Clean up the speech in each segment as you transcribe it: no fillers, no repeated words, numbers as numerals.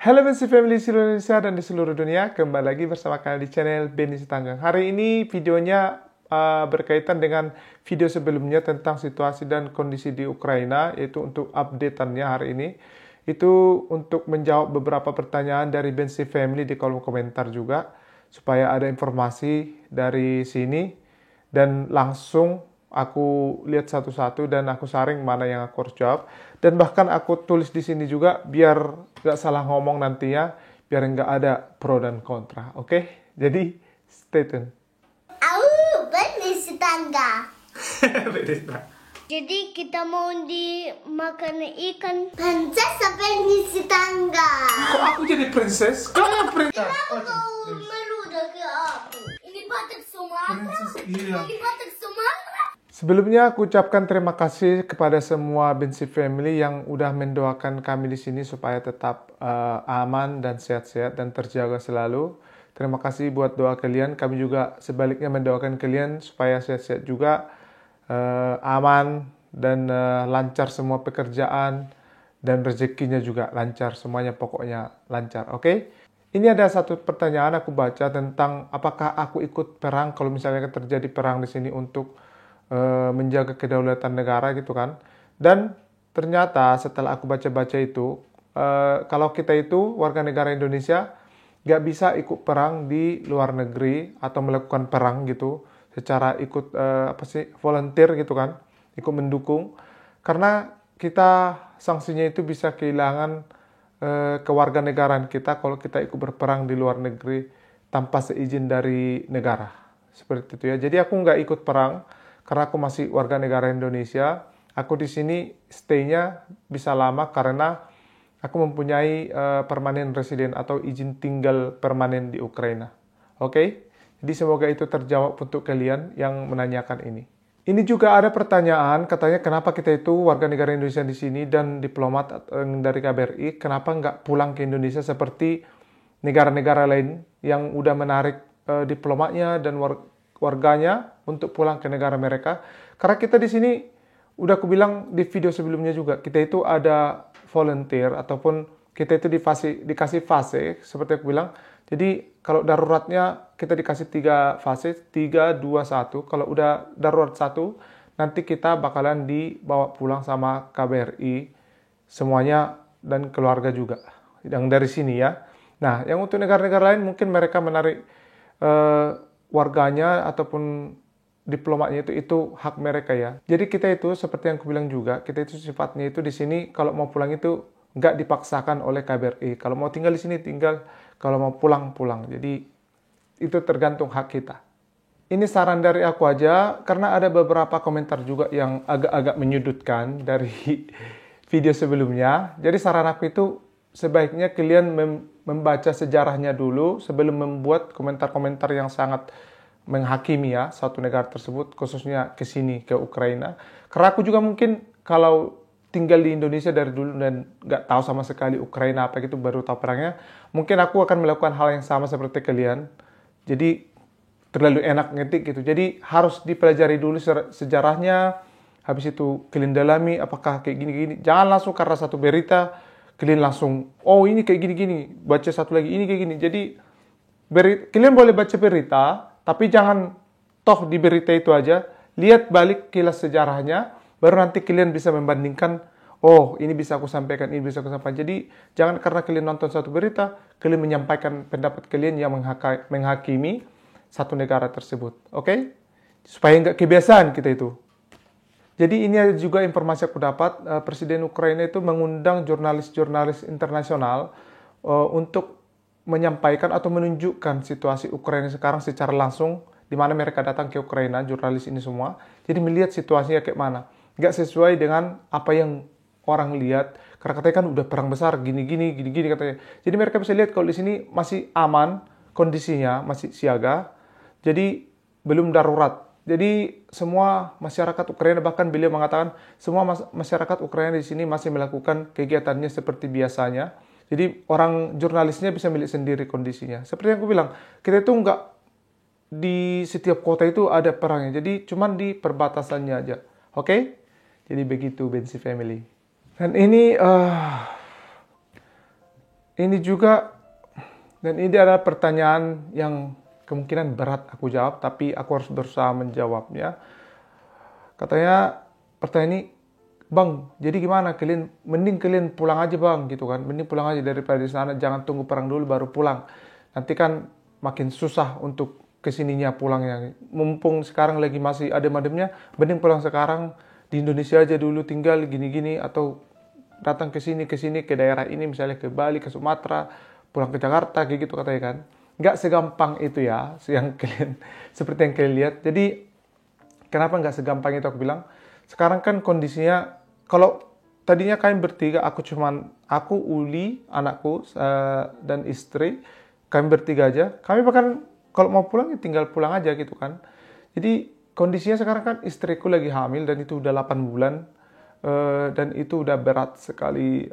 Halo Bensi Family seluruh Indonesia dan di seluruh dunia, kembali lagi bersama kalian di channel Benny Tanggang. Hari ini videonya berkaitan dengan video sebelumnya tentang situasi dan kondisi di Ukraina, yaitu untuk update-annya hari ini. Itu untuk menjawab beberapa pertanyaan dari Bensi Family di kolom komentar juga, supaya ada informasi dari sini dan langsung aku lihat satu-satu dan aku saring mana yang aku harus jawab. Dan bahkan aku tulis di sini juga biar nggak salah ngomong nantinya, biar nggak ada pro dan kontra. Oke? Jadi stay tune. Benis tangga. Jadi kita mau dimakan ikan prinsesa benis tangga. Kok aku jadi princess? Kamu princess? Kenapa kau meludah ke aku? Ini Batak Sumatera. Iya. Ini Batak Sumatera. Sebelumnya aku ucapkan terima kasih kepada semua Bensi Family yang udah mendoakan kami di sini supaya tetap aman dan sehat-sehat dan terjaga selalu. Terima kasih buat doa kalian. Kami juga sebaliknya mendoakan kalian supaya sehat-sehat juga, aman dan lancar semua pekerjaan dan rezekinya juga lancar, semuanya pokoknya lancar. Oke? Ini ada satu pertanyaan aku baca tentang apakah aku ikut perang kalau misalnya terjadi perang di sini untuk menjaga kedaulatan negara gitu kan. Dan ternyata setelah aku baca-baca itu, kalau kita itu warga negara Indonesia nggak bisa ikut perang di luar negeri atau melakukan perang gitu secara ikut volunteer gitu kan, ikut mendukung, karena kita sanksinya itu bisa kehilangan kewarganegaraan kita kalau kita ikut berperang di luar negeri tanpa seizin dari negara, seperti itu ya. Jadi aku nggak ikut perang karena aku masih warga negara Indonesia. Aku di sini stay-nya bisa lama karena aku mempunyai permanent resident atau izin tinggal permanen di Ukraina. Oke? Jadi semoga itu terjawab untuk kalian yang menanyakan ini. Ini juga ada pertanyaan, katanya kenapa kita itu warga negara Indonesia di sini dan diplomat dari KBRI, kenapa nggak pulang ke Indonesia seperti negara-negara lain yang udah menarik diplomatnya dan warganya untuk pulang ke negara mereka. Karena kita di sini, udah aku bilang di video sebelumnya juga, kita itu ada volunteer ataupun kita itu dikasih fase, seperti aku bilang. Jadi kalau daruratnya kita dikasih 3 fase, 3, 2, 1. Kalau udah darurat 1, nanti kita bakalan dibawa pulang sama KBRI semuanya dan keluarga juga. Yang dari sini ya. Nah, yang untuk negara-negara lain mungkin mereka menarik warganya ataupun diplomatnya itu hak mereka ya. Jadi kita itu seperti yang aku bilang juga, kita itu sifatnya itu di sini kalau mau pulang itu nggak dipaksakan oleh KBRI. Kalau mau tinggal di sini tinggal, kalau mau pulang pulang. Jadi itu tergantung hak kita. Ini saran dari aku aja karena ada beberapa komentar juga yang agak-agak menyudutkan dari video sebelumnya. Jadi saran aku itu sebaiknya kalian membaca sejarahnya dulu sebelum membuat komentar-komentar yang sangat menghakimi ya satu negara tersebut, khususnya ke sini, ke Ukraina. Karena aku juga mungkin kalau tinggal di Indonesia dari dulu dan nggak tahu sama sekali Ukraina apa gitu, baru tahu perangnya, mungkin aku akan melakukan hal yang sama seperti kalian. Jadi terlalu enak ngetik gitu. Jadi harus dipelajari dulu sejarahnya, habis itu kalian dalami apakah kayak gini-gini. Jangan langsung karena satu berita kalian langsung, oh ini kayak gini-gini, baca satu lagi ini kayak gini. Jadi kalian boleh baca berita, tapi jangan toh di berita itu aja, lihat balik kilas sejarahnya, baru nanti kalian bisa membandingkan, oh ini bisa aku sampaikan, ini bisa aku sampaikan. Jadi jangan karena kalian nonton satu berita, kalian menyampaikan pendapat kalian yang menghakimi satu negara tersebut. Oke? Supaya nggak kebiasaan kita itu. Jadi ini ada juga informasi aku dapat, Presiden Ukraina itu mengundang jurnalis-jurnalis internasional untuk menyampaikan atau menunjukkan situasi Ukraina sekarang secara langsung, di mana mereka datang ke Ukraina, jurnalis ini semua. Jadi melihat situasinya kayak mana. Nggak sesuai dengan apa yang orang lihat. Karena katanya kan udah perang besar, gini-gini katanya. Jadi mereka bisa lihat kalau di sini masih aman, kondisinya masih siaga. Jadi belum darurat. Jadi semua masyarakat Ukraina, bahkan beliau mengatakan semua masyarakat Ukraina di sini masih melakukan kegiatannya seperti biasanya. Jadi orang jurnalisnya bisa melihat sendiri kondisinya. Seperti yang aku bilang, kita itu nggak di setiap kota itu ada perangnya. Jadi cuman di perbatasannya aja. Oke? Jadi begitu Bensi Family. Dan ini ini juga, dan ini adalah pertanyaan yang kemungkinan berat aku jawab, tapi aku harus berusaha menjawabnya. Katanya pertanyaan ini, Bang, jadi gimana? Mending kalian pulang aja bang, gitu kan? Mending pulang aja daripada di sana, jangan tunggu perang dulu baru pulang. Nanti kan makin susah untuk kesininya pulangnya. Mumpung sekarang lagi masih adem-ademnya, mending pulang sekarang di Indonesia aja dulu tinggal gini-gini, atau datang ke sini ke daerah ini, misalnya ke Bali, ke Sumatera, pulang ke Jakarta, kayak gitu katanya kan. Nggak segampang itu ya, seperti yang kalian lihat. Jadi kenapa nggak segampang itu aku bilang? Sekarang kan kondisinya, kalau tadinya kami bertiga, aku, Uli, anakku, dan istri, kami bertiga aja. Kami bahkan kalau mau pulang ya tinggal pulang aja gitu kan. Jadi kondisinya sekarang kan istriku lagi hamil dan itu udah 8 bulan. Dan itu udah berat sekali,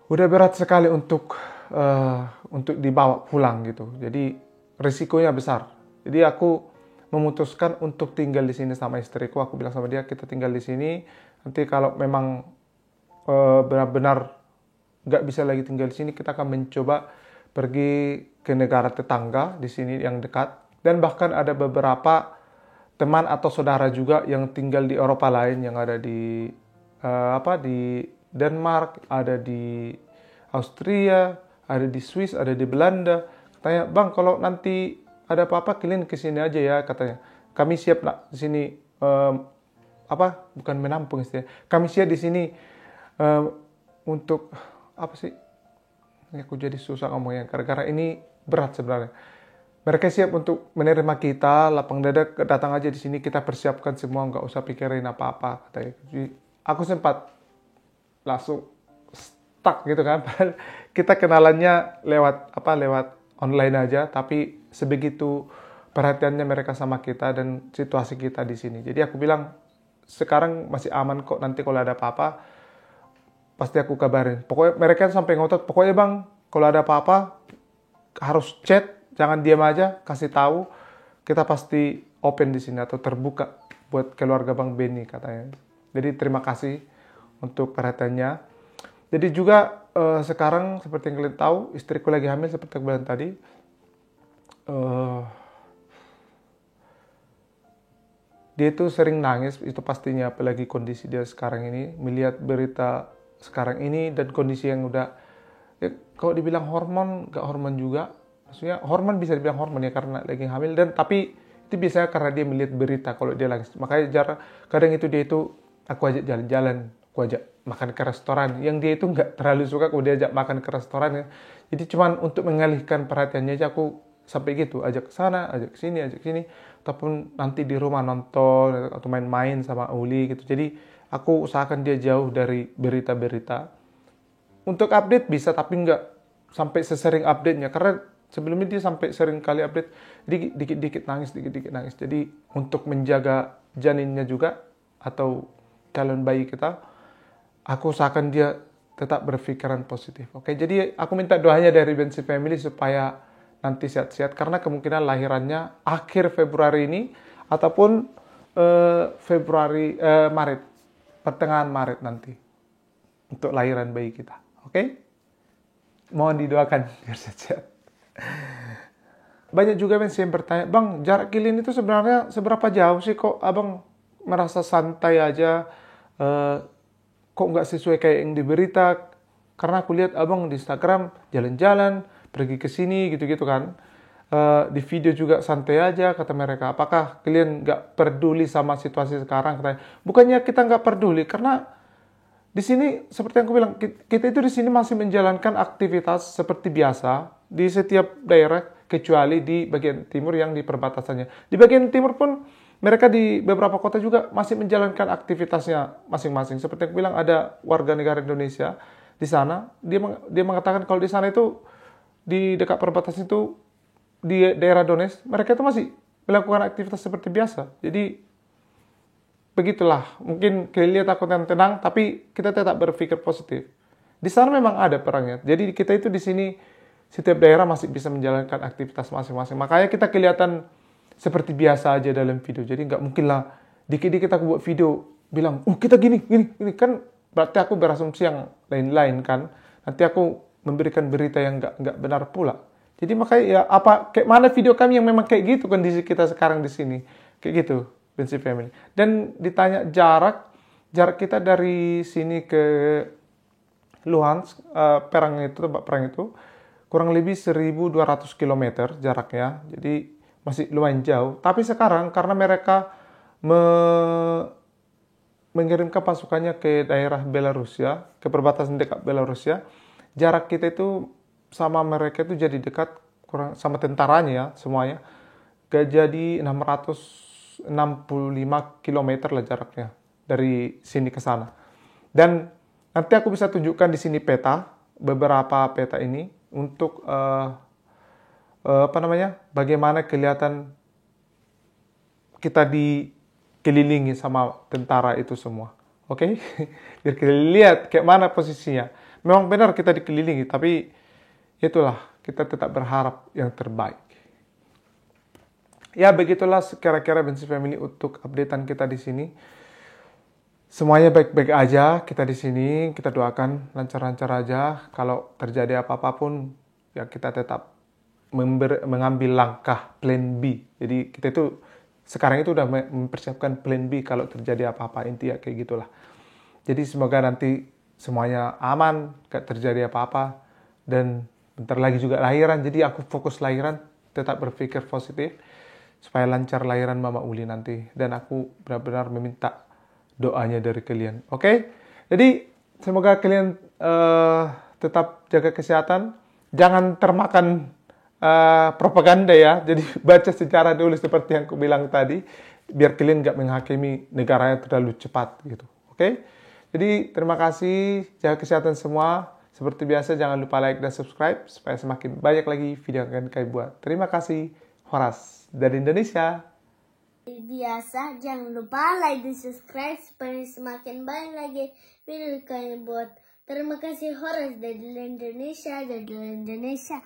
udah berat sekali untuk dibawa pulang gitu. Jadi risikonya besar. Jadi aku memutuskan untuk tinggal di sini sama istriku. Aku bilang sama dia, kita tinggal di sini. Nanti kalau memang benar-benar nggak bisa lagi tinggal di sini, kita akan mencoba pergi ke negara tetangga di sini yang dekat. Dan bahkan ada beberapa teman atau saudara juga yang tinggal di Eropa lain, yang ada di di Denmark, ada di Austria, ada di Swiss, ada di Belanda. Katanya, Bang, kalau nanti ada apa-apa kalian kesini aja ya, katanya. Kami siap lah di sini, bukan menampung istilahnya. Kami siap di sini untuk apa sih? Ini aku jadi susah ngomongnya gara-gara ini berat sebenarnya. Mereka siap untuk menerima kita, lapang dada, datang aja di sini, kita persiapkan semua, nggak usah pikirin apa-apa, katanya. Jadi aku sempat langsung stuck gitu kan. Kita kenalannya lewat online aja, tapi sebegitu perhatiannya mereka sama kita dan situasi kita di sini. Jadi aku bilang, sekarang masih aman kok, nanti kalau ada apa-apa pasti aku kabarin. Pokoknya mereka sampai ngotot, pokoknya bang, kalau ada apa-apa harus chat, jangan diam aja, kasih tahu, kita pasti open di sini atau terbuka buat keluarga Bang Benny, katanya. Jadi terima kasih untuk perhatiannya. Jadi juga sekarang seperti yang kalian tahu, istriku lagi hamil seperti yang bilang tadi. Dia itu sering nangis, itu pastinya, apalagi kondisi dia sekarang ini, melihat berita sekarang ini dan kondisi yang udah, ya, kalau dibilang hormon, gak hormon juga. Maksudnya hormon bisa dibilang hormon ya, karena lagi hamil, dan tapi itu biasanya karena dia melihat berita kalau dia nangis. Makanya kadang itu dia itu, aku ajak jalan-jalan, aku ajak makan ke restoran, yang dia itu nggak terlalu suka kalau dia ajak makan ke restoran ya. Jadi cuman untuk mengalihkan perhatiannya aja aku sampai gitu, ajak ke sana, ajak ke sini, ataupun nanti di rumah nonton atau main-main sama Uli gitu. Jadi aku usahakan dia jauh dari berita-berita. Untuk update bisa, tapi nggak sampai sesering update-nya, karena sebelumnya dia sampai sering kali update, dikit-dikit nangis. Jadi untuk menjaga janinnya juga atau calon bayi kita, aku usahakan dia tetap berpikiran positif. Oke, jadi aku minta doanya dari Bensi Family supaya nanti sehat-sehat, karena kemungkinan lahirannya akhir Februari ini ataupun Maret, pertengahan Maret nanti untuk lahiran bayi kita. Oke? Mohon didoakan biar sehat-sehat. Banyak juga yang bertanya, Bang, jarak kalian itu sebenarnya seberapa jauh sih, kok abang merasa santai aja, kok nggak sesuai kayak yang di berita? Karena aku lihat abang di Instagram jalan-jalan, pergi ke sini gitu-gitu kan. Di video juga santai aja, kata mereka. Apakah kalian nggak peduli sama situasi sekarang? Katanya, bukannya kita nggak peduli, karena di sini seperti yang aku bilang, kita itu di sini masih menjalankan aktivitas seperti biasa di setiap daerah, kecuali di bagian timur yang di perbatasannya. Di bagian timur pun mereka di beberapa kota juga masih menjalankan aktivitasnya masing-masing. Seperti yang aku bilang, ada warga negara Indonesia di sana. Dia mengatakan kalau di sana itu, di dekat perbatasan itu, di daerah Donetsk, mereka itu masih melakukan aktivitas seperti biasa. Jadi begitulah, mungkin kalian lihat aku tenang, tapi kita tetap berpikir positif. Di sana memang ada perangnya. Jadi kita itu di sini, setiap daerah masih bisa menjalankan aktivitas masing-masing. Makanya kita kelihatan seperti biasa aja dalam video. Jadi nggak mungkin lah dikit-dikit aku buat video bilang, kita gini. Kan berarti aku berasumsi yang lain-lain kan. Nanti aku memberikan berita yang nggak benar pula. Jadi makanya ya kayak mana video kami yang memang kayak gitu kondisi kita sekarang di sini. Kayak gitu, Bensi Family. Dan ditanya jarak kita dari sini ke Luhansk, tempat perang itu kurang lebih 1.200 km jaraknya. Jadi masih lumayan jauh. Tapi sekarang karena mereka mengirimkan pasukannya ke daerah Belarusia, ke perbatasan dekat Belarusia, jarak kita itu sama mereka itu jadi dekat, kurang sama tentaranya ya semuanya. Jadi 665 km lah jaraknya dari sini ke sana. Dan nanti aku bisa tunjukkan di sini beberapa peta ini untuk bagaimana kelihatan kita dikelilingi sama tentara itu semua. Oke? Biar kita lihat kayak mana posisinya. Memang benar kita dikelilingi, tapi itulah kita tetap berharap yang terbaik. Ya, begitulah kira-kira Bensi Family untuk updatean kita di sini. Semuanya baik-baik aja kita di sini, kita doakan lancar-lancar aja. Kalau terjadi apa-apa pun, ya kita tetap mengambil langkah plan B. Jadi kita itu sekarang itu udah mempersiapkan plan B kalau terjadi apa-apa, intinya kayak gitulah. Jadi semoga nanti semuanya aman, gak terjadi apa-apa. Dan bentar lagi juga lahiran, jadi aku fokus lahiran, tetap berpikir positif supaya lancar lahiran Mama Uli nanti. Dan aku benar-benar meminta doanya dari kalian. Oke? Jadi semoga kalian tetap jaga kesehatan. Jangan termakan propaganda ya. Jadi baca sejarah dulu seperti yang aku bilang tadi. Biar kalian nggak menghakimi negaranya terlalu cepat gitu. Oke? Jadi terima kasih. Jaga kesehatan semua. Seperti biasa jangan lupa like dan subscribe. Supaya semakin banyak lagi video yang akan kami buat. Terima kasih. Horas dari Indonesia. Biasa, jangan lupa like dan subscribe supaya semakin banyak lagi video yang kalian buat. Terima kasih Horas dari Indonesia.